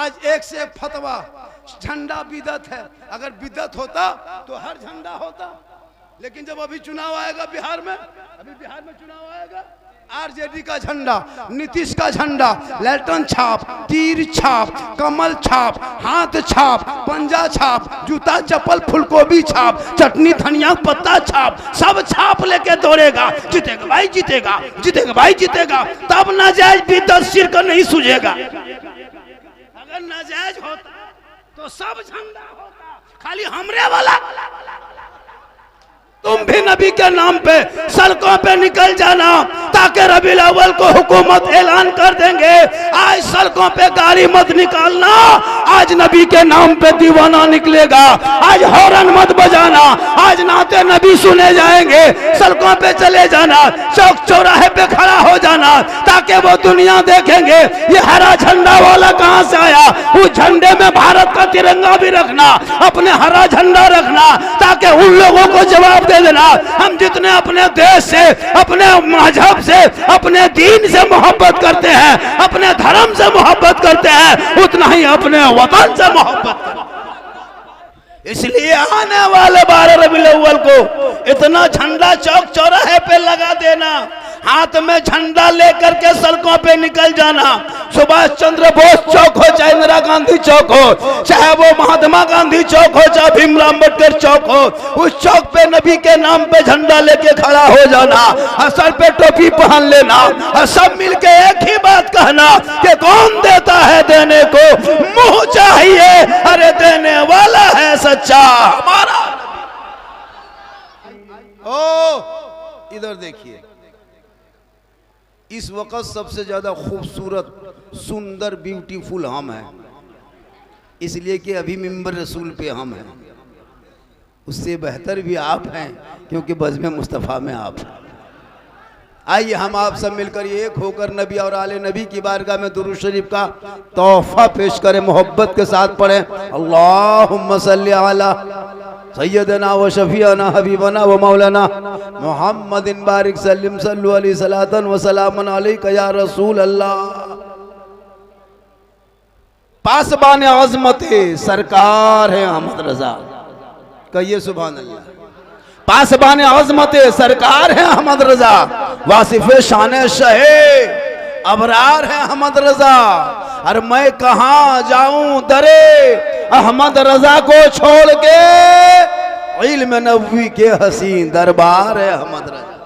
आज एक से एक फतवा, झंडा बिदअत है। अगर बिदअत होता तो हर झंडा होता। लेकिन जब अभी चुनाव आएगा बिहार में, अभी बिहार में चुनाव आएगा, आरजेडी का झंडा, नीतीश का झंडा, लैल्टन छाप, तीर छाप, कमल छाप, हाथ छाप, पंजा छाप, जूता चप्पल फूलगोभी छाप, चटनी धनिया पत्ता छाप, सब छाप लेके दौड़ेगा। जीतेगा भाई जीतेगा, जीतेगा भाई जीतेगा। तब नाजायज बिदअत शिर्क नहीं सूझेगा। अगर नाजायज होता तो सब झंडा होता, खाली हमरे वाला। तुम भी नबी के नाम पे सड़कों पे निकल जाना, ताकि रबीउल अव्वल को हुकूमत ऐलान कर देंगे। आज सड़कों पे गाड़ी मत निकालना, आज नबी के नाम पे दीवाना निकलेगा। आज हॉर्न मत बजाना, आज नाते नबी सुने जाएंगे। सड़कों पे चले जाना, चौक चौराहे पे खड़ा हो जाना, ताकि वो दुनिया देखेंगे ये हरा झंडा वाला कहां से आया। उस झंडे में भारत का तिरंगा भी रखना, अपने हरा झंडा रखना, ताकि उन लोगों को जवाब दे देना। हम जितने अपने देश से, अपने मजहब से, अपने दीन से मोहब्बत करते हैं, अपने धर्म से मोहब्बत करते हैं, उतना ही अपने वतन से मोहब्बत करते हैं। इसलिए आने वाले 12 रबीउल अव्वल को इतना झंडा चौक चौराहे पे लगा देना, हाथ में झंडा लेकर के सड़कों पे निकल जाना। सुभाष चंद्र बोस चौक हो, चाहे इंदिरा गांधी चौक हो, चाहे वो महात्मा गांधी चौक हो, चाहे भीमराव अम्बेडकर चौक हो, उस चौक पे नबी के नाम पे झंडा लेके खड़ा हो जाना और सर पे टोपी पहन लेना और सब मिलके एक ही बात कहना कि कौन देता है देने को, मुंह चाहिए, अरे देने वाला है सच्चा हमारा। ओ इधर देखिए, इस वक्त सबसे ज्यादा खूबसूरत, सुंदर, ब्यूटीफुल हम हैं, इसलिए कि अभी मिंबर रसूल पे हम हैं। उससे बेहतर भी आप हैं, क्योंकि बज़्म मुस्तफ़ा में आप हैं। आइए हम आप सब मिलकर एक होकर नबी और आले नबी की बारगाह में दुरूद शरीफ का तोहफा पेश करें, मोहब्बत के साथ पढ़ें। अल्लाहुम्मा सल्ली अला सैयदना व शफीअना हबीबना व मौलाना मुहम्मदिन बारिक सल्लिम सल्लु अलैहि सलातन व सलामन अलैका या रसूल अल्लाह। पासबान अज़मत सरकार है अहमद रजा, कहिए सुभान अल्लाह। पासबान अज़मत सरकार है अहमद रजा, वासिफ शान शहे अबरार है अहमद रजा। और मैं कहाँ जाऊं दरे अहमद रजा को छोड़ के, इल्म नबवी के हसीन दरबार है अहमद रजा।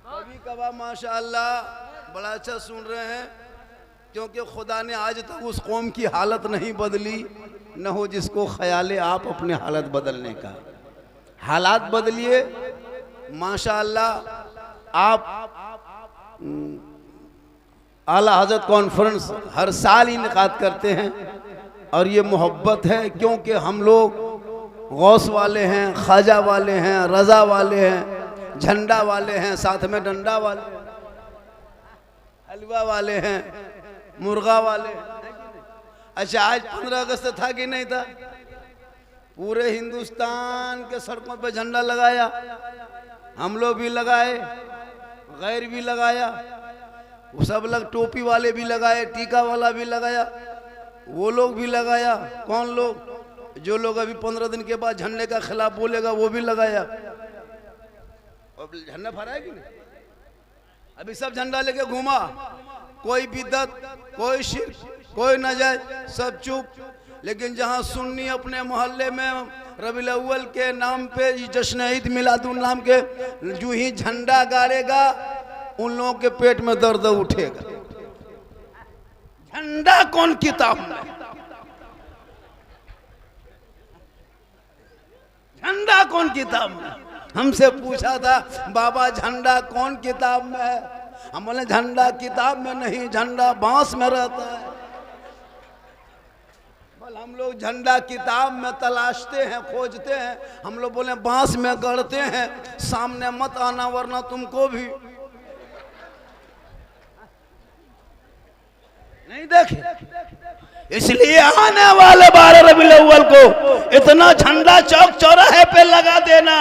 कभी कभार माशाअल्लाह बड़ा अच्छा सुन रहे हैं, क्योंकि खुदा ने आज तक उस कौम की हालत नहीं बदली, न हो जिसको ख्याल आप अपने हालत बदलने का। हालात बदलिए माशाअल्लाह। आप आला हज़रत कॉन्फ्रेंस हर साल इनकाद करते हैं, और ये मोहब्बत है, क्योंकि हम लोग गौस वाले हैं, ख्वाजा वाले हैं, रज़ा वाले हैं, झंडा वाले हैं, साथ में डंडा वाले, हलवा वाले हैं, मुर्गा वाले हैं। अच्छा, आज 15 अगस्त था कि नहीं था? पूरे हिंदुस्तान के सड़कों पे झंडा लगाया, हम लोग भी लगाए, गैर भी लगाया, वो सब लोग, टोपी वाले भी लगाए, टीका वाला भी लगाया, वो लोग भी लगाया। कौन लोग? जो लोग अभी 15 दिन के बाद झंडे का खिलाफ बोलेगा वो भी लगाया। और झंडा फहराया कि नहीं? अभी सब झंडा लेके घूमा, कोई बिदअत, कोई शिर्क, कोई नाजायज, सब चुप। लेकिन जहां सुन्नी अपने मोहल्ले में रबीउल अव्वल के नाम पे जश्न ईद मिलादुन नाम के जो ही झंडा गाड़ेगा, उन लोगों के पेट में दर्द उठेगा। झंडा कौन किताब में? झंडा कौन किताब में? हमसे पूछा था बाबा झंडा कौन किताब में है? हम बोले झंडा किताब में नहीं, झंडा बांस में रहता है। हम लोग झंडा किताब में तलाशते हैं, खोजते हैं। हम लोग बोले बांस में गढ़ते हैं। सामने मत आना वरना तुमको भी नहीं देखे। इसलिए आने वाले 12 रबीउल अव्वल को इतना झंडा चौक चौराहे पे लगा देना,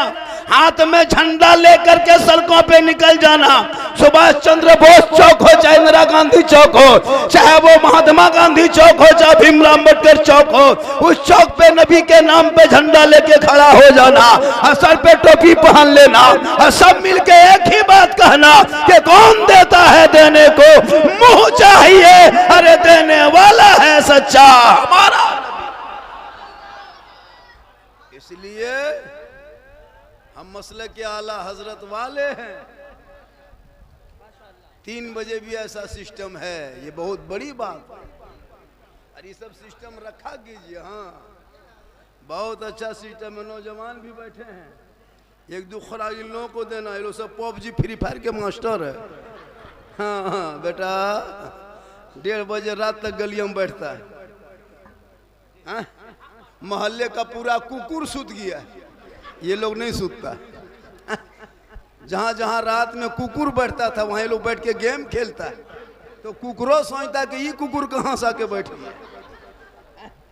हाथ में झंडा लेकर के सड़कों पे निकल जाना। सुभाष चंद्र बोस चौक हो, चाहे इंदिरा गांधी चौक हो, चाहे वो महात्मा गांधी चौक हो, चाहे भीमराव अम्बेडकर चौक हो, उस चौक पे नबी के नाम पे झंडा लेके खड़ा हो जाना और सर पे टोपी पहन लेना और सब मिलके एक ही बात कहना कि कौन देता है देने को मुंह चाहिए, अरे देने वाला है सच्चा हमारा। इसलिए हम मसले के आला हजरत वाले हैं। 3 बजे भी ऐसा सिस्टम है, ये बहुत बड़ी बात है। अरे ये सब सिस्टम रखा कीजिए। हाँ, बहुत अच्छा सिस्टम है। नौजवान भी बैठे हैं, एक दो खुराक इन लोगों को देना। ये लोग सब पबजी फ्री फायर के मास्टर है। हाँ हाँ बेटा, 1:30 बजे रात तक गलियों में बैठता है। हाँ? मोहल्ले का पूरा कुकुर सूत गया, ये लोग नहीं सूतता। जहां जहां रात में कुकुर बैठता था वहीं लोग बैठ के गेम खेलता है, तो कुकुरों सोचता कि ये कुकुर कहां से आके बैठ गया।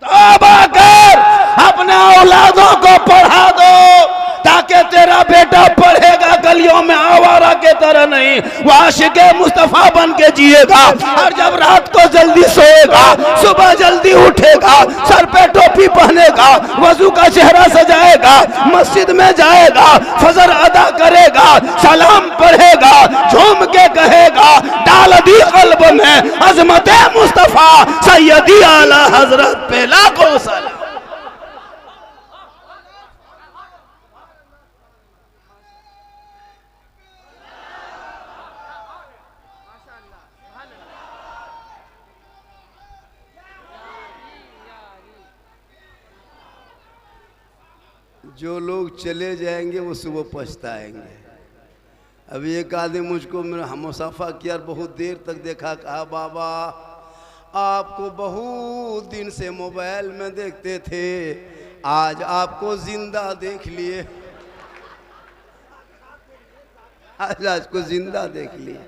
तौबा कर, अपने औलादों को पढ़ा दो ताकि तेरा बेटा पढ़ेगा गलियों में आवारा के तरह नहीं, वो आशिके मुस्तफा बन के जिएगा। और जब रात को जल्दी सोएगा, सुबह जल्दी उठेगा, सर पे टोपी पहनेगा, वजू का चेहरा सजाएगा, मस्जिद में जाएगा, फजर अदा करेगा, सलाम पढ़ेगा, झूम के कहेगा डाल दी कल्ब में अजमत मुस्तफा सैयदी आला हजरत पे लाखों सलाम। जो लोग चले जाएंगे वो सुबह पछताएंगे। अभी एक आदमी मुझको मेरा हमसाफा किया, बहुत देर तक देखा, कहा बाबा आपको बहुत दिन से मोबाइल में देखते थे, आज आपको जिंदा देख लिए। आज आपको जिंदा देख लिए।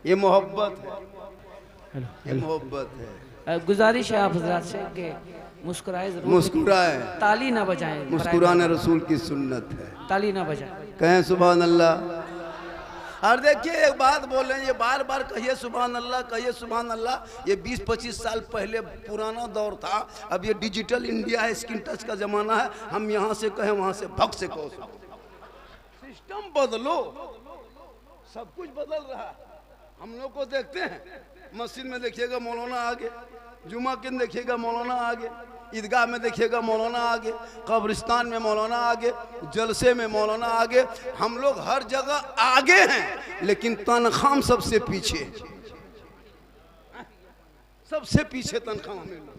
ये मोहब्बत है, ये मोहब्बत है। गुजारिश है आप हजरात से कि मुस्कुराए जरूर, मुस्कुराए, ताली ना बजाएं। मुस्कुराना रसूल की सुन्नत है। ताली ना बजाएं, कहें सुभान अल्लाह। और देखिए एक बात बोल रहे हैं, ये बार बार कहिए सुभान अल्लाह, कहिए सुभान अल्लाह। ये 20-25 साल पहले पुराना दौर था, अब ये डिजिटल इंडिया है, स्क्रीन टच का जमाना है। हम यहाँ से कहें वहाँ से भग से कहो। सिस्टम बदलो, सब कुछ बदल रहा है। हम लोग को देखते हैं, मस्जिद में देखिएगा मौलाना आगे, जुमा के दिन देखिएगा मौलाना आगे, ईदगाह में देखिएगा मौलाना आगे, कब्रिस्तान में मौलाना आगे, जलसे में मौलाना आगे। हम लोग हर जगह आगे हैं, लेकिन तनख्वाह सबसे पीछे, सबसे पीछे तनख्वाह हमें लोग।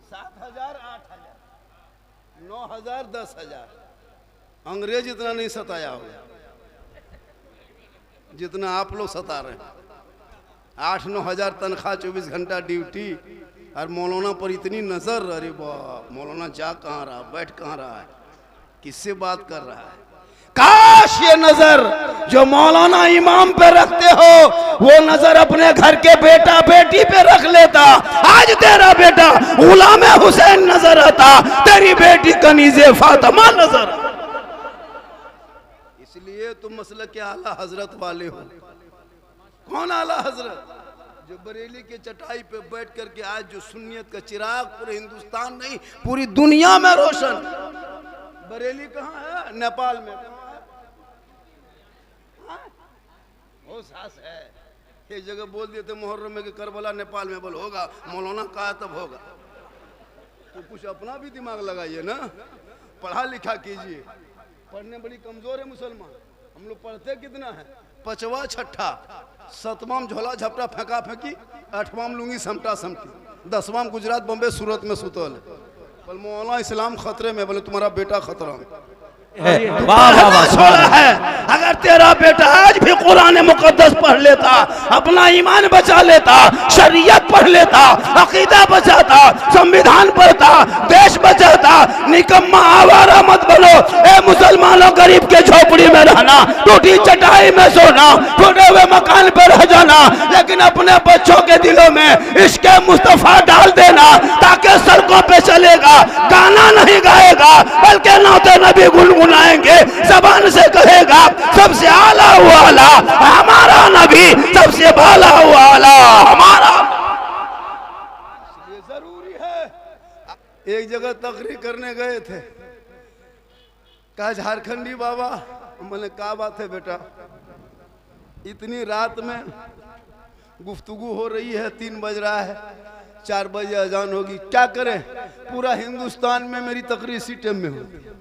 7,000, 8,000, 9,000, 10,000। अंग्रेज इतना नहीं सताया होगा जितना आप लोग सता रहे हैं। 8-9 हज़ार तनख्वाह, 24 घंटा ड्यूटी, और मौलाना पर इतनी नजर। अरे बाप, मौलाना जा कहाँ रहा, बैठ कहाँ रहा है, किससे बात कर रहा है। काश ये नजर जो मौलाना इमाम पे रखते हो, वो नजर अपने घर के बेटा बेटी पे रख लेता। आज तेरा बेटा गुलाम हुसैन नजर आता, तेरी बेटी कनीज़े फातिमा नजर आता। इसलिए तुम मसले के आला हजरत वाले हो। कौन आला हजरत? जो बरेली के चटाई पे बैठ करके आज जो सुन्नियत का चिराग पूरे हिंदुस्तान नहीं पूरी दुनिया में रोशन। बरेली कहाँ है? नेपाल में। हो सास है, एक जगह बोल दिए थे मुहर्रम में कि करबला नेपाल में, बोल होगा, मौलाना कहा तब होगा। तो कुछ अपना भी दिमाग लगाइए ना, पढ़ा लिखा कीजिए। पढ़ने बड़ी कमजोर है मुसलमान। हम लोग पढ़ते कितना है? 5वां 6ठा, 7वां झोला झपटा फेंका फेंकी, 8वां लुंगी समटा समटी, 10वां गुजरात बम्बे सूरत में सुतल। बोल मौलाना इस्लाम खतरे में, बोले तुम्हारा बेटा खतरा में छोड़ा है। अगर तेरा बेटा आज भी कुरान मुकद्दस पढ़ लेता, अपना ईमान बचा लेता, शरीयत पढ़ लेता, अकीदा बचाता, संविधान पढ़ता, देश बचाता, निकम्मा आवारा मत बनो। ए मुसलमानों, गरीब के झोपड़ी में रहना, टूटी चटाई में सोना, टूटे हुए मकान पर रह जाना, लेकिन अपने बच्चों के दिलों में इश्क़ मुस्तफा डाल देना, ताकि सड़कों पे चलेगा, गाना नहीं गाएगा बल्कि के नाते नबी गुनगुनाएंगे, जबान से कहेगा सबसे आला हुआ आला हमारा नबी, सबसे बाला हुआ आला हमारा। ये जरूरी है। एक जगह तकरीर करने गए थे, कहा झारखंडी बाबा, मैंने कहा बात है बेटा, इतनी रात में गुफ्तगू हो रही है, 3 बज रहा है, 4 बजे अजान होगी, क्या करें? पूरा हिंदुस्तान में मेरी तकरीर इसी टाइम में होती है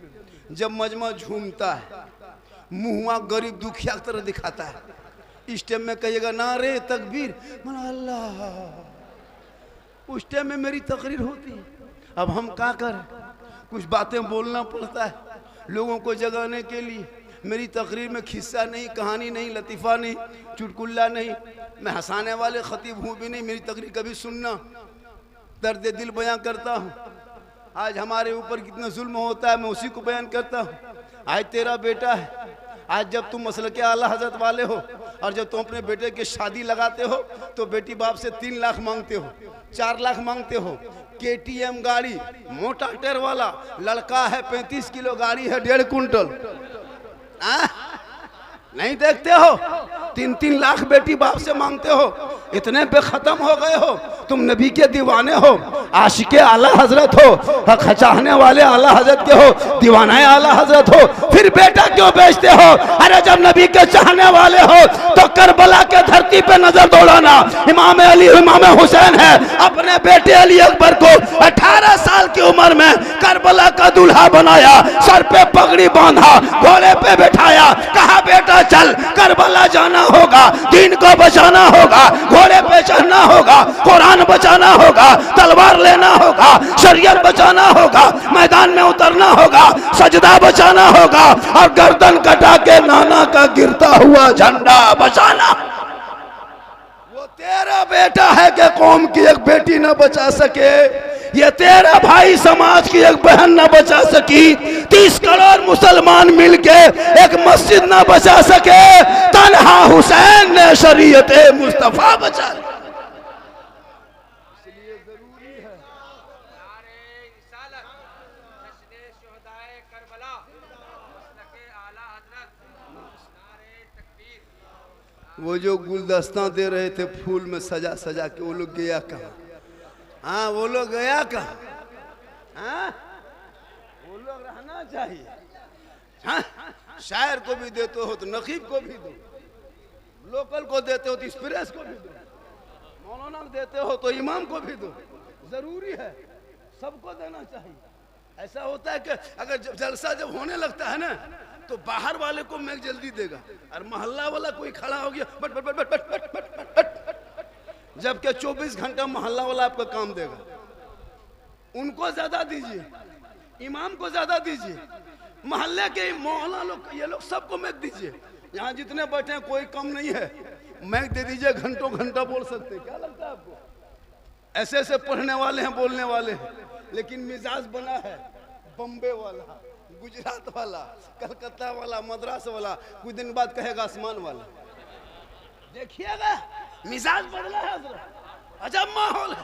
जब मजमा झूमता है, मुहुआ गरीब दुखिया की तरह दिखाता है। इस टाइम में कहिएगा नारे तकबीर, मना अल्लाह, उस टाइम में मेरी तकरीर होती है। अब हम क्या करें? कुछ बातें बोलना पड़ता है लोगों को जगाने के लिए। मेरी तकरीर में खिस्सा नहीं, कहानी नहीं, लतीफ़ा नहीं, चुटकुल्ला नहीं, मैं हंसाने वाले खतीब हूँ भी नहीं। मेरी तकरीर कभी सुनना, दर्द दिल बयां करता हूँ। आज हमारे ऊपर कितना जुल्म होता है, मैं उसी को बयान करता हूँ। आज तेरा बेटा है, आज जब तुम मसलके आला हजरत वाले हो और जब तुम अपने बेटे की शादी लगाते हो तो बेटी बाप से 3 लाख मांगते हो, 4 लाख मांगते हो। KTM गाड़ी, मोटा टायर वाला, लड़का है 35 किलो, गाड़ी है 1.5 कुंटल। नहीं देखते हो? 3-3 लाख बेटी बाप से मांगते हो। इतने पे खत्म हो गए हो, तुम नबी के दीवाने हो, आशिके आला हजरत हो, हक चाहने वाले आला हजरत के हो, दीवाना आला हजरत हो, फिर बेटा क्यों बेचते हो? अरे जब नबी के चाहने वाले हो तो करबला के धरती पे नजर दौड़ाना। इमाम अली, इमाम हुसैन है, अपने बेटे अली अकबर को 18 साल की उम्र में करबला का दूल्हा बनाया, सर पे पगड़ी बांधा, घोड़े पे बैठाया, कहा बेटा चल करबला जाना होगा, दीन को बचाना होगा, घोड़े पे चढ़ना होगा, कुरान बचाना होगा, तलवार लेना होगा, शरीयत बचाना होगा, मैदान में उतरना होगा, सजदा बचाना होगा और गर्दन कटा के नाना का गिरता हुआ झंडा बचाना। वो तेरा बेटा है कि कौम की एक बेटी न बचा सके? ये तेरा भाई समाज की एक बहन न बचा सकी? 30 करोड़ मुसलमान मिलके एक मस्जिद न बचा सके? तन्हा हुसैन ने शरीयत मुस्तफा बचा ली। वो जो गुलदस्ता दे रहे थे फूल में सजा सजा के, वो लोग गया कहाँ? हाँ, वो लोग गया कहाँ? हाँ, वो लोग रहना चाहिए। हाँ, शायर को भी देते हो तो नकीब को भी दो, लोकल को देते हो तो एक्सप्रेस को भी दो, मौलाना को देते हो तो इमाम को भी दो। जरूरी है, सबको देना चाहिए। ऐसा होता है कि अगर जलसा जब होने लगता है ना तो बाहर वाले को मैक जल्दी देगा और मोहल्ला वाला कोई खड़ा हो गया but but but but but but but but, जबकि 24 घंटा मोहल्ला वाला आपका काम देगा। उनको ज्यादा दीजिए, इमाम को ज्यादा दीजिए, मोहल्ले के मोहल्ला लोग, ये लोग सबको मैक दीजिए। यहाँ जितने बैठे हैं कोई कम नहीं है, मैक दे दीजिए, घंटों घंटा बोल सकते हैं। क्या लगता है आपको? ऐसे ऐसे पढ़ने वाले हैं, बोलने वाले हैं, लेकिन मिजाज बना है बम्बे वाला, गुजरात वाला, कलकत्ता वाला, मद्रास वाला, कुछ दिन बाद कहेगा आसमान वाला। देखिएगा मिजाज बदला है, अजब माहौल है।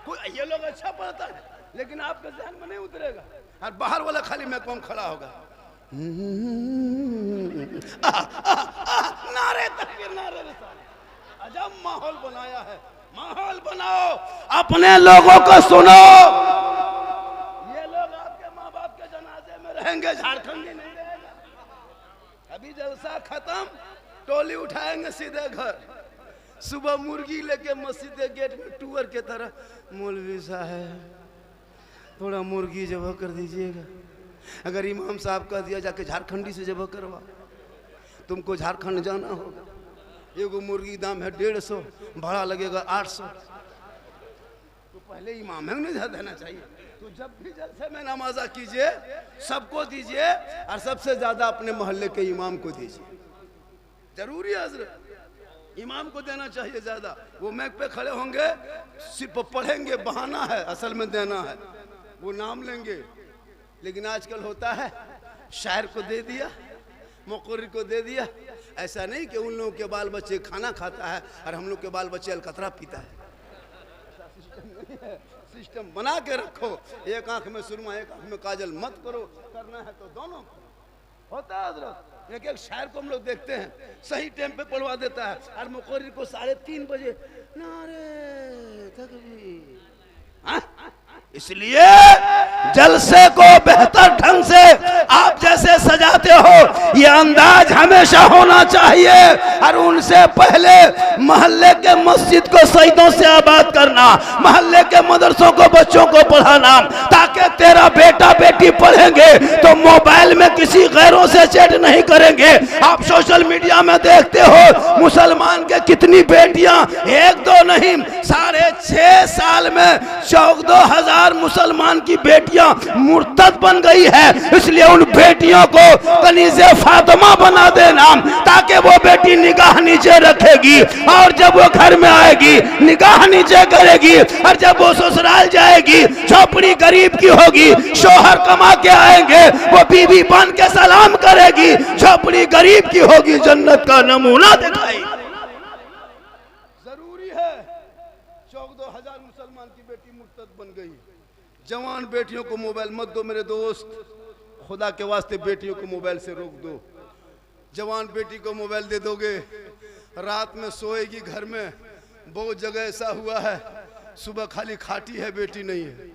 कोई ये लोग अच्छा पढ़ता है लेकिन आपके ध्यान में नहीं उतरेगा, और बाहर वाला खाली मैं कौन खड़ा होगा, नारे तकबीर, नारे रिसालत। अजब माहौल बनाया है। माहौल बनाओ, अपने लोगों को सुनो। ये लोग आपके माँ बाप के जनाजे में रहेंगे, झारखंडी नहीं रहेगा। अभी जलसा खत्म, टोली उठाएंगे सीधे घर। सुबह मुर्गी लेके मस्जिद के गेट में टूअर के तरह, मौलवी साहब थोड़ा मुर्गी जबह कर दीजिएगा। अगर इमाम साहब कह दिया जाके झारखंडी से जबह करवा, तुमको झारखंड जाना होगा। एगो मुर्गी दाम है 150, भाड़ा लगेगा 800। तो पहले इमाम है नहीं देना चाहिए। तो जब भी जलसे में नमाजा कीजिए, सबको दीजिए और सबसे ज्यादा अपने मोहल्ले के इमाम को दीजिए। जरूरी है हजरत, इमाम को देना चाहिए ज्यादा। वो मैक पे खड़े होंगे, सिर्फ पढ़ेंगे, बहाना है, असल में देना है। वो नाम लेंगे, लेकिन आजकल होता है शायर को दे दिया, मुक़र्रिर को दे दिया। ऐसा नहीं कि उन लोगों के बाल बच्चे खाना खाता है और हम लोग के बाल बच्चे अलकतरा पीता है। सिस्टम बना के रखो, एक आंख में सुरमा एक आंख में काजल मत करो, करना है तो दोनों करो। होता है हजरत, एक शायर को हम लोग देखते हैं सही टाइम पे पढ़वा देता है और मुकर्रिर को 3:30 बजे नारे तकबीर। इसलिए जलसे को बेहतर ढंग से आप जैसे सजाते हो ये अंदाज हमेशा होना चाहिए, और उनसे पहले मोहल्ले के मस्जिद को सईदों से आबाद करना, मोहल्ले के मदरसों को बच्चों को पढ़ाना, ताकि तेरा बेटा बेटी पढ़ेंगे तो मोबाइल में किसी गैरों से चैट नहीं करेंगे। आप सोशल मीडिया में देखते हो मुसलमान के कितनी बेटियां, एक दो नहीं 6.5 साल में 14,000 मुसलमान की बेटियां मुर्तद बन गई है। इसलिए उन बेटियों को कनीज़े फातिमा बना देना, ताकि वो बेटी निगाह नीचे रखेगी और जब वो घर में आएगी निगाह नीचे करेगी, और जब वो ससुराल जाएगी झोपड़ी गरीब की होगी, शोहर कमा के आएंगे वो बीवी बन के सलाम करेगी, झोपड़ी गरीब की होगी, जन्नत का नमूना दिखाई। जरूरी है 14,000 मुसलमान की बेटी मुर्तद बन गई। जवान बेटियों को मोबाइल मत दो मेरे दोस्त, खुदा के वास्ते बेटियों को मोबाइल से रोक दो। जवान बेटी को मोबाइल दे दोगे रात में सोएगी घर में, बहुत जगह ऐसा हुआ है सुबह खाली खाटी है बेटी नहीं है,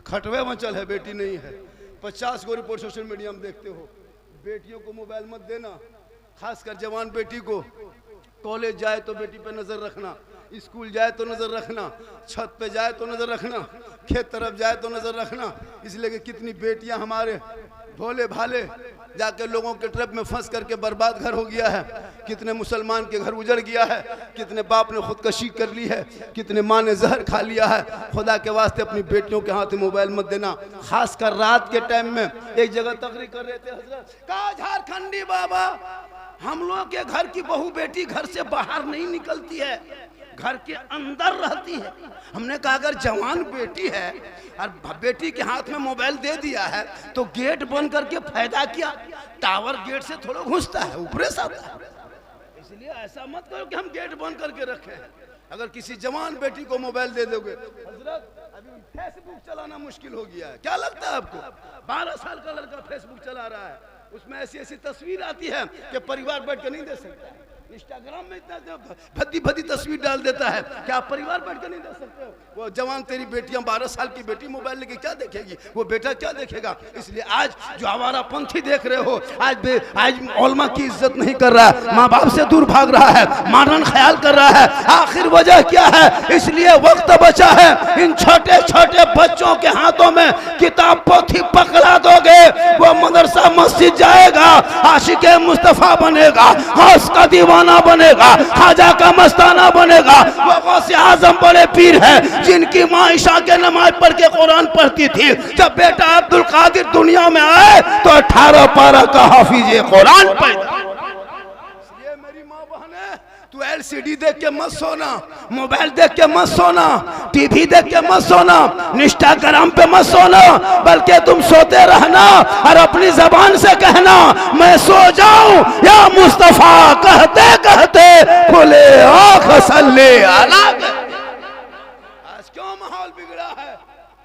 खटवे मचल है बेटी नहीं है। 50 को रिपोर्ट सोशल मीडिया में देखते हो। बेटियों को मोबाइल मत देना, खासकर जवान बेटी को। कॉलेज जाए तो बेटी पे नजर रखना, स्कूल जाए तो नजर रखना, छत पे जाए तो नजर रखना, खेत तरफ जाए तो नजर रखना। इसलिए कि कितनी बेटियां हमारे भोले भाले जाके लोगों के ट्रैप में फंस करके बर्बाद घर हो गया है, कितने मुसलमान के घर उजड़ गया है, कितने बाप ने खुदकशी कर ली है, कितने माँ ने जहर खा लिया है। खुदा के वास्ते अपनी बेटियों के हाथ में मोबाइल मत देना, खासकर रात के टाइम में। एक जगह तकरीर कर रहे थे हजरत, कहा झारखंडी बाबा हम लोगों के घर की बहू बेटी घर से बाहर नहीं निकलती है, घर के अंदर रहती है। हमने कहा अगर जवान बेटी है और बेटी के हाथ में मोबाइल दे दिया है तो गेट बंद करके फायदा क्या? टावर गेट से थोड़ा घुसता है, ऊपर से आता है। इसलिए ऐसा मत करो कि हम गेट बंद करके रखें। अगर किसी जवान बेटी को मोबाइल दे दोगे, हजरत अभी फेसबुक चलाना मुश्किल हो गया है, क्या लगता है आपको? 12 साल का लड़का फेसबुक चला रहा है, उसमें ऐसी ऐसी तस्वीर आती है कि परिवार बैठ कर नहीं दे सकता। इंस्टाग्राम में इतना भद्दी भद्दी तस्वीर डाल देता है, क्या आप परिवार बैठ कर नहीं देख सकते हो? वो जवान तेरी बेटियां 12 साल की बेटी मोबाइल लेके क्या देखेगी, वो बेटा क्या देखेगा? इसलिए आज जो आवारा पंथी देख रहे हो, आज उलमा की इज्जत नहीं कर रहा है, माँ बाप से दूर भाग रहा है, मानन ख्याल कर रहा है। आखिर वजह क्या है? इसलिए वक्त बचा है। इन छोटे छोटे बच्चों के हाथों में किताब पोथी पकड़ा दोगे, वो मदरसा मस्जिद जाएगा, आशिके मुस्तफा बनेगा, गौस का दीवाना बनेगा, खाजा का मस्ताना बनेगा। वो गौसे आजम बड़े पीर है जिनकी माँ ईशा के नमाज पढ़ के कुरान पढ़ती थी। जब बेटा अब्दुल कादिर दुनिया में आए तो 18 पारा का हाफिज कुरान पैदा। इसलिए मेरी माँ बहन, तू LCD देख के मत सोना, मोबाइल देख के मत सोना, टीवी देख के मत सोना, इंस्टाग्राम पे मत सोना, बल्कि तुम सोते रहना और अपनी जबान से कहना मैं सो जाऊं या मुस्तफा, कहते कहते खुले आँख सल्ले अला। आज क्यों माहौल बिगड़ा है?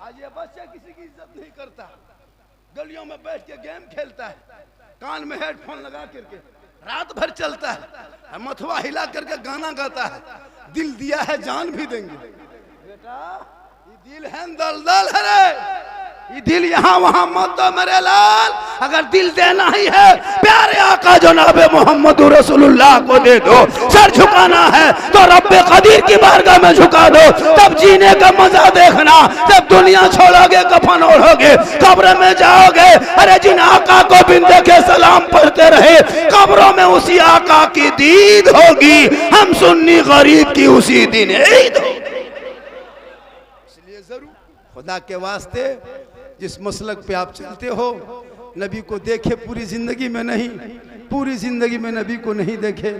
आज ये बच्चा किसी की इज्जत नहीं करता, गलियों में बैठ के गेम खेलता है, कान में हेडफोन लगा करके रात भर चलता है, मथुआ हिला करके गाना गाता है। दिल दिया है जान भी देंगे। बेटा ये दिल है दलदल है रे, ये दिल यहाँ वहाँ मत दो मेरे लाल। अगर दिल देना ही है प्यारे आका जनाबे मोहम्मद रसूलुल्लाह को दे दो। सर झुकाना है तो रब्बे कदीर की बारगाह में झुका दो, तब जीने का मजा देखना। जब दुनिया छोड़ोगे, कफन ओढ़ोगे, कब्र में जाओगे, अरे जिन आका को बिन देखे सलाम पढ़ते रहे, कब्रों में उसी आका की दीद होगी। हम सुन्नी गरीब की उसी दिन ईद होगी। इसलिए जरूर खुदा के वास्ते जिस मसलक पे आप चलते हो, नबी को देखे पूरी जिंदगी में नहीं, पूरी जिंदगी में नबी को नहीं देखे,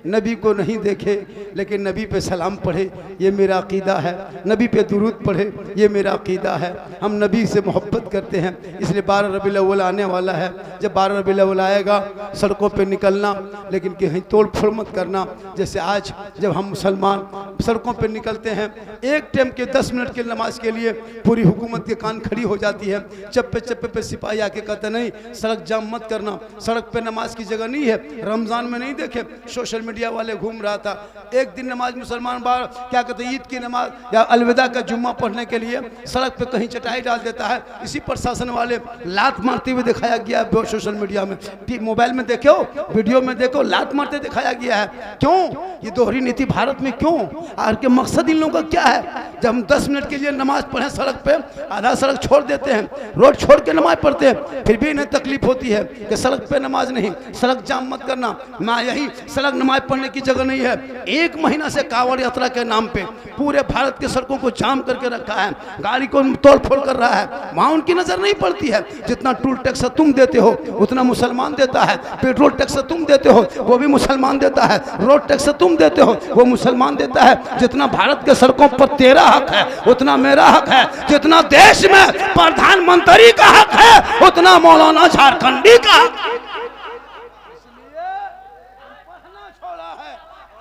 नबी को नहीं देखे लेकिन नबी पे सलाम पढ़े, ये मेरा अकीदा है। नबी पे दुरूद पढ़े, ये मेरा अकीदा है। हम नबी से मोहब्बत करते हैं, इसलिए 12 रबीउल अव्वल आने वाला है। जब 12 रबीउल अव्वल आएगा सड़कों पे निकलना, लेकिन कहीं तोड़ फोड़ मत करना। जैसे आज जब हम मुसलमान सड़कों पे निकलते हैं, एक टाइम के 10 मिनट की नमाज के लिए पूरी हुकूमत के कान खड़ी हो जाती है। चप्पे चप्पे पे सिपाही आके कहते नहीं सड़क जाम मत करना, सड़क पे नमाज की जगह नहीं है। रमज़ान में नहीं देखे सोशल मीडिया वाले घूम रहा था, एक दिन नमाज मुसलमान बार क्या कहते हैं ईद की नमाज या अलविदा का जुम्मा पढ़ने के लिए सड़क पे कहीं चटाई डाल देता है। इसी प्रशासन वाले लात मारते हुए दिखाया गया है सोशल मीडिया में, मोबाइल में देखो, वीडियो में देखो, लात मारते दिखाया गया है। क्यों ये दोहरी नीति भारत में क्यों? और के मकसद इन लोगों का क्या है? जब हम 10 मिनट के लिए नमाज पढ़ें सड़क पे, आधा सड़क छोड़ देते हैं, रोड छोड़ के नमाज पढ़ते हैं, फिर भी इन्हें तकलीफ होती है कि सड़क पे नमाज नहीं, सड़क जाम मत करना ना, यही सड़क नमाज पढ़ने की जगह नहीं है। 1 महीना से कांवड़ यात्रा के नाम पे पूरे भारत के सड़कों को जाम करके रखा है, गाड़ी को तोड़ फोड़ कर रहा है। वहाँ उनकी नजर नहीं पड़ती है, जितना टोल टैक्स तुम देते हो उतना मुसलमान देता है, पेट्रोल टैक्स तुम देते हो वो भी मुसलमान देता है, रोड टैक्स तुम देते हो वो मुसलमान देता है। जितना भारत के सड़कों पर तेरा हक है उतना मेरा हक है, जितना देश में प्रधानमंत्री का हक है उतना मौलाना झारखंडी का हक है।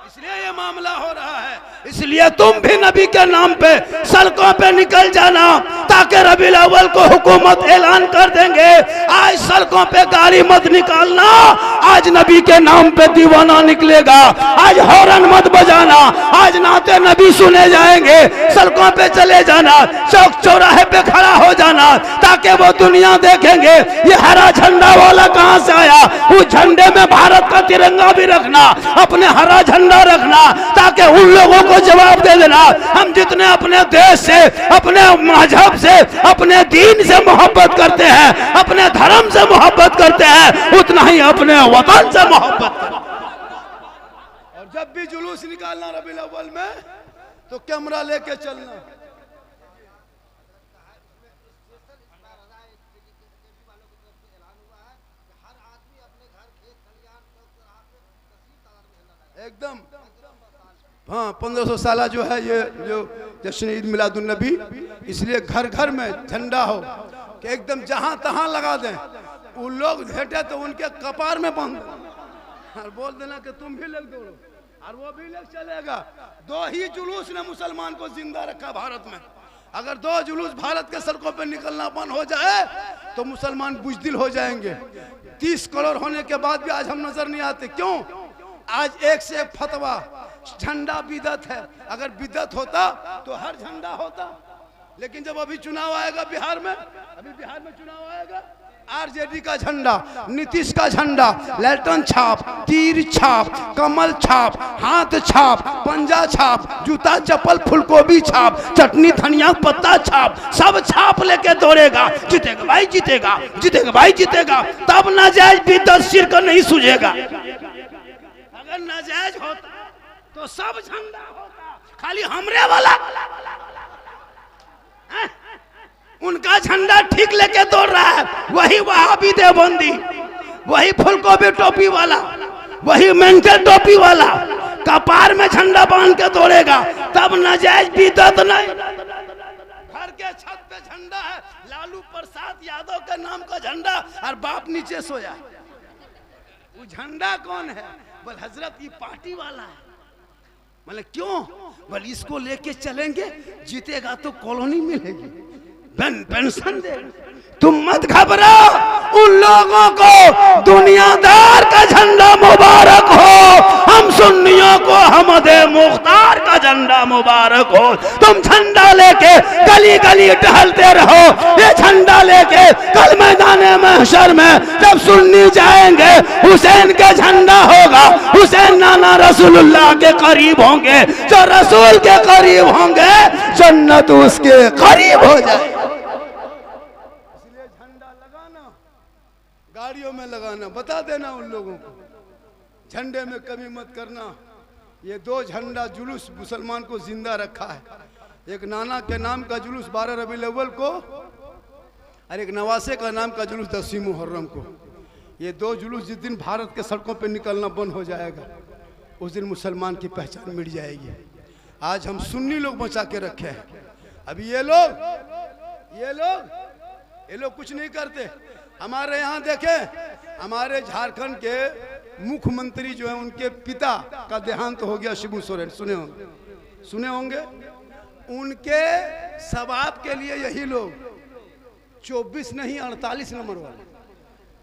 इसलिए ये मामला हो रहा है। इसलिए तुम भी नबी के नाम पे सड़कों पे निकल जाना, ताकि रबीउल अव्वल को हुकूमत ऐलान कर देंगे। आज सड़कों पे गाड़ी मत निकालना, आज नबी के नाम पे दीवाना निकलेगा। आज हॉर्न मत बजाना, आज नाते नबी सुने जाएंगे। सड़कों पे चले जाना, चौक चौराहे पे खड़ा हो जाना, ताकि वो दुनिया देखेंगे ये हरा झंडा वाला कहां से आया। उस झंडे में भारत का तिरंगा भी रखना, अपने हरा झंडा रखना, ताकि उन लोगों को जवाब दे देना हम जितने अपने देश से, अपने मजहब से, अपने दीन से मोहब्बत करते हैं, अपने धर्म से मोहब्बत करते हैं, उतना ही अपने वतन से मोहब्बत करते हैं। और जब भी जुलूस निकालना रबीउल अव्वल में तो कैमरा लेके चलना। एकदम हाँ 1500 साल जो है ये जो जश्न ईद मिलादुन नबी, इसलिए घर घर में झंडा हो कि एकदम जहां तहां लगा दें। उन लोग भेटे तो उनके कपार में बांध और बोल देना कि तुम भी लग दौड़ो और वो भी लग चलेगा। 2 ही जुलूस ने मुसलमान को जिंदा रखा भारत में। अगर 2 जुलूस भारत के सड़कों पर निकलना बंद हो जाए तो मुसलमान बुजदिल हो जाएंगे। 30 करोड़ होने के बाद भी आज हम नजर नहीं आते। क्यों? आज एक से एक फतवा, झंडा बिदअत है। अगर बिदअत होता तो हर झंडा होता। लेकिन जब अभी चुनाव आएगा बिहार में, अभी बिहार में चुनाव आएगा, आरजेडी का झंडा, नीतीश का झंडा, लैल्टन छाप, तीर छाप, कमल छाप, हाथ छाप, पंजा छाप, जूता चप्पल फुलगोभी छाप, चटनी धनिया पत्ता छाप, सब छाप लेके दौड़ेगा। जीतेगा भाई जीतेगा, जीतेगा भाई जीतेगा। तब नाजायज बिदअत शिर्क नहीं सूझेगा। अगर नाजायज होता तो सब झंडा होता, खाली हमरे वाला उनका झंडा ठीक लेके दौड़ रहा है। वही वहाबी देवबंदी, वही फुलगोभी टोपी वाला, वही मेंटल टोपी वाला कपार में झंडा बांध के दौड़ेगा। तब नाजायज बिदअत नहीं। घर के छत पे झंडा है, लालू प्रसाद यादव के नाम का झंडा, और बाप नीचे सोया। वो झंडा कौन है? बोल हजरत ये पार्टी वाला है। मतलब क्यों? बोल इसको लेके चलेंगे, जीतेगा तो कॉलोनी मिलेगी, पेंशन दे। तुम मत घबराओ, उन लोगों को दुनियादार का झंडा मुबारक हो, हम सुन्नियों को हमदे मुख्तार का झंडा मुबारक हो। तुम झंडा लेके गली गली टहलते रहो, ये झंडा लेके कल मैदाने महशर में जब सुन्नी जाएंगे, हुसैन के झंडा होगा। हुसैन नाना रसूलुल्लाह के करीब होंगे, जो रसूल के करीब होंगे जन्नत उसके करीब हो जाए। गाड़ियों में लगाना, बता देना उन लोगों को, झंडे में कमी मत करना। ये 2 झंडा जुलूस मुसलमान को जिंदा रखा है। एक नाना के नाम का जुलूस 12 रबीउल अव्वल को, और एक नवासे का नाम का जुलूस 10वीं मुहर्रम को। ये 2 जुलूस जिस दिन भारत के सड़कों पे निकलना बंद हो जाएगा, उस दिन मुसलमान की पहचान मिट जाएगी। आज हम सुन्नी लोग बचा के रखे हैं। अभी ये लोग कुछ नहीं करते। हमारे यहाँ देखें, हमारे झारखंड के मुख्यमंत्री जो है उनके पिता का देहांत हो गया, शिबू सोरेन, सुने होंगे। उनके सवाब के लिए यही लोग 24 नहीं 48 नंबर वाले,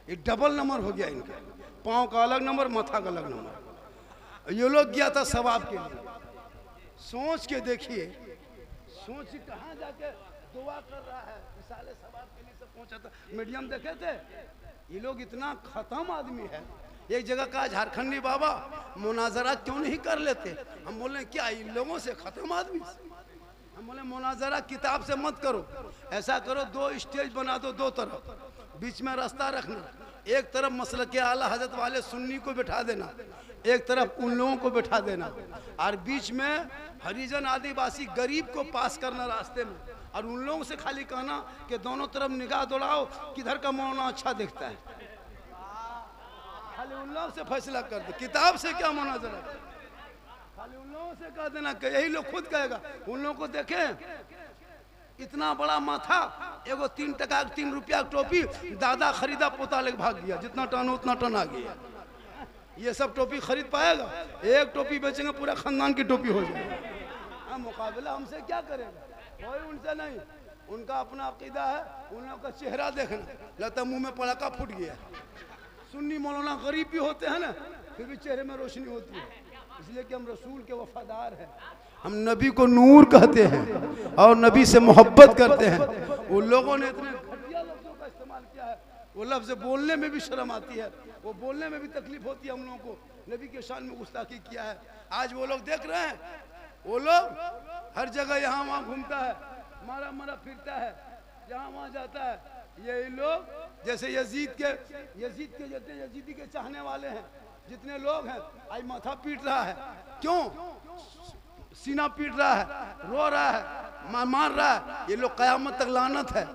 एक डबल नंबर हो गया इनका, पाँव का अलग नंबर, माथा का अलग नंबर। ये लोग गया था सवाब के लिए। सोच के देखिए, सोच कहाँ जाके दुआ कर रहा है, साले सवाब के लिए सब पहुंचा था। मीडियम देखे थे, ये लोग इतना खत्म आदमी है। एक जगह कहा झारखंडी बाबा मुनाजरा क्यों नहीं कर लेते। हम बोले क्या इन लोगों से खत्म आदमी से? हम बोले मुनाजरा किताब से मत करो, ऐसा करो 2 स्टेज बना दो, 2 तरफ, बीच में रास्ता रखना। एक तरफ मसलक के आला हजरत वाले सुन्नी को बिठा देना, एक तरफ उन लोगों को बिठा देना, और बीच में हरिजन आदिवासी गरीब को पास करना रास्ते में, और उन लोगों से खाली कहना कि दोनों तरफ निगाह दौड़ाओ किधर का मौलाना अच्छा दिखता है। खाली उन लोगों से फैसला कर दो, किताब से क्या मुनाजरा, खाली उन लोगों से कह देना कि यही लोग खुद कहेगा। उन लोगों को देखें, इतना बड़ा माथा, एगो 3 टका 3 रुपया टोपी दादा खरीदा, पोता लेके भाग गया, जितना टन उतना टन आ गया। ये सब टोपी खरीद पाएगा? एक टोपी बेचेंगे पूरा खानदान की टोपी हो जाएगी। मुकाबला हमसे क्या करेगा? कोई उनसे नहीं, उनका अपना अकीदा है। उन लोगों का चेहरा देखना, लगता मुंह में पड़ाका फूट गया। सुन्नी मौलाना गरीब भी होते हैं ना, फिर भी चेहरे में रोशनी होती है, इसलिए कि हम रसूल के वफादार हैं। हम नबी को नूर कहते हैं और नबी से मोहब्बत करते हैं। उन लोगों ने इतने घटिया लफ्जों का इस्तेमाल किया है, वो लफ्ज बोलने में भी शर्म आती है, वो बोलने में भी तकलीफ होती है हम लोगों को। नबी के शान में गुस्ताखी किया है। आज वो लोग देख रहे हैं, वो लोग हर जगह यहाँ वहाँ घूमता है, मारा मारा फिरता है, यहाँ वहाँ जाता है। ये लोग जैसे यजीद के जितने यजीदी के चाहने वाले हैं, जितने लोग हैं, आज माथा पीट रहा है। क्यों? सीना पीट रहा है, रो रहा है, मार रहा है। ये लोग कयामत तक लानत है।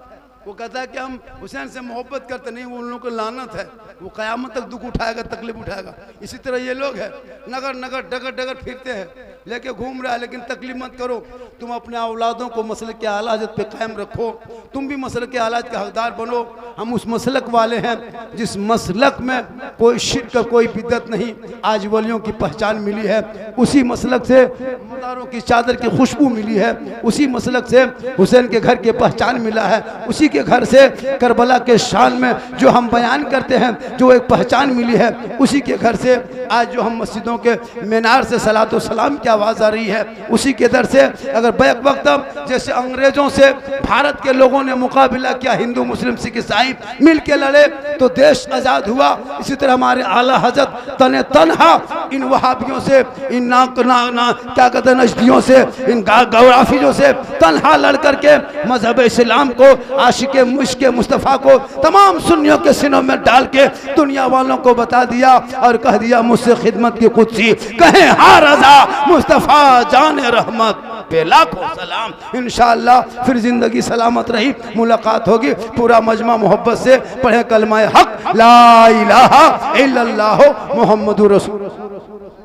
वो कहता है कि हम हुसैन से मोहब्बत करते नहीं, वो उन लोगों को लानत है। वो कयामत तक दुख उठाएगा, तकलीफ उठाएगा। इसी तरह ये लोग है, नगर नगर डगर डगर फिरते हैं, लेके घूम रहा है। लेकिन तकलीफ मत करो, तुम अपने औलादों को मसलक के आला हज़रत पे कायम रखो, तुम भी मसलक के आला के हकदार बनो। हम उस मसलक वाले हैं जिस मसलक में कोई शिर्क कोई बिदअत नहीं, आज वलियों की पहचान मिली है। उसी मसलक से मदारों की चादर की खुशबू मिली है, उसी मसलक से हुसैन के घर की पहचान मिला है, उसी के घर से करबला के शान में जो हम बयान करते हैं जो एक पहचान मिली है, उसी के घर से आज जो हम मस्जिदों के मीनार से सलातो सलाम की आवाज़ आ रही है, उसी के दर से अगर बैक वक्त जैसे अंग्रेजों से भारत के लोगों ने मुकाबला किया, हिंदू मुस्लिम सिख ईसाई मिल के लड़े तो देश आज़ाद हुआ। इसी तरह हमारे आला हजरत तने तनहा इन वहाबियों से, इन क्या कहते हैं नजदियों से, इन गौराफियों से तनहा लड़ करके मजहब इस्लाम को, आशिके मुश्क मुस्तफ़ा को तमाम सुन्नियों के सीनों में डाल के दुनिया वालों को बता दिया और कह दिया मुझसे खिदमत की कुदसी कहें हाँ रज़ा मुस्तफ़ा जाने रहमत पे लाखों सलाम। इंशाअल्लाह फिर जिंदगी सलामत रही, मुलाकात होगी। पूरा मजमा मोहब्बत से पढ़े कलमा हक ला इलाहा इल्लल्लाह मुहम्मदुर रसूलुल्लाह।